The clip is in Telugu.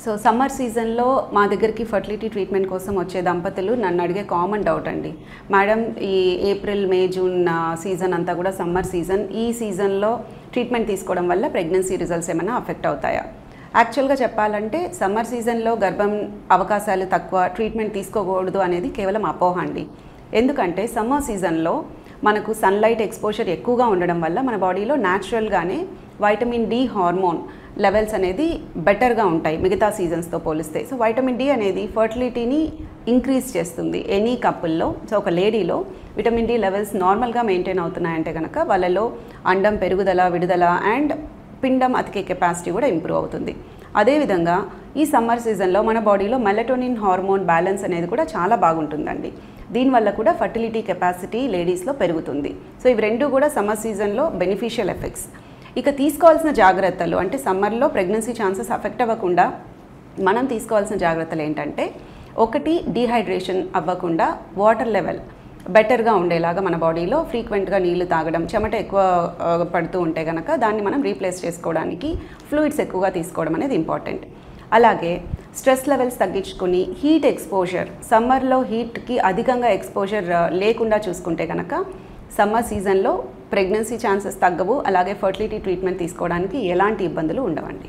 సో సమ్మర్ సీజన్లో మా దగ్గరికి ఫర్టిలిటీ ట్రీట్మెంట్ కోసం వచ్చే దంపతులు నన్ను అడిగే కామన్ డౌట్ అండి. మేడం, ఈ ఏప్రిల్ మే జూన్ సీజన్ అంతా కూడా సమ్మర్ సీజన్, ఈ సీజన్లో ట్రీట్మెంట్ తీసుకోవడం వల్ల ప్రెగ్నెన్సీ రిజల్ట్స్ ఏమైనా అఫెక్ట్ అవుతాయా? యాక్చువల్గా చెప్పాలంటే సమ్మర్ సీజన్లో గర్భం అవకాశాలు తక్కువ, ట్రీట్మెంట్ తీసుకోకూడదు అనేది కేవలం అపోహ అండి. ఎందుకంటే సమ్మర్ సీజన్లో మనకు సన్లైట్ ఎక్స్పోజర్ ఎక్కువగా ఉండడం వల్ల మన బాడీలో న్యాచురల్గానే వైటమిన్ డి హార్మోన్ లెవెల్స్ అనేది బెటర్గా ఉంటాయి మిగతా సీజన్స్తో పోలిస్తే. సో వైటమిన్ డి అనేది ఫర్టిలిటీని ఇంక్రీజ్ చేస్తుంది ఎనీ కపుల్లో. సో ఒక లేడీలో విటమిన్ డి లెవెల్స్ నార్మల్గా మెయింటైన్ అవుతున్నాయంటే కనుక వాళ్ళలో అండం పెరుగుదల, విడుదల అండ్ పిండం అతికే కెపాసిటీ కూడా ఇంప్రూవ్ అవుతుంది. అదేవిధంగా ఈ సమ్మర్ సీజన్లో మన బాడీలో మెలటోనిన్ హార్మోన్ బ్యాలెన్స్ అనేది కూడా చాలా బాగుంటుందండి. దీనివల్ల కూడా ఫర్టిలిటీ కెపాసిటీ లేడీస్లో పెరుగుతుంది. సో ఇవి రెండు కూడా సమ్మర్ సీజన్లో బెనిఫిషియల్ ఎఫెక్ట్స్. ఇక తీసుకోవాల్సిన జాగ్రత్తలు అంటే సమ్మర్లో ప్రెగ్నెన్సీ ఛాన్సెస్ అఫెక్ట్ అవ్వకుండా మనం తీసుకోవాల్సిన జాగ్రత్తలు ఏంటంటే, ఒకటి డీహైడ్రేషన్ అవ్వకుండా వాటర్ లెవెల్ బెటర్గా ఉండేలాగా మన బాడీలో ఫ్రీక్వెంట్గా నీళ్లు తాగడం, చెమట ఎక్కువ పడుతూ ఉంటే కనుక దాన్ని మనం రీప్లేస్ చేసుకోవడానికి ఫ్లూయిడ్స్ ఎక్కువగా తీసుకోవడం అనేది ఇంపార్టెంట్. అలాగే స్ట్రెస్ లెవెల్స్ తగ్గించుకొని హీట్ ఎక్స్పోజర్, సమ్మర్లో హీట్కి అధికంగా ఎక్స్పోజర్ లేకుండా చూసుకుంటే కనుక సమ్మర్ సీజన్లో ప్రెగ్నెన్సీ ఛాన్సెస్ తగ్గవు. అలాగే ఫర్టిలిటీ ట్రీట్మెంట్ తీసుకోవడానికి ఎలాంటి ఇబ్బందులు ఉండవండి.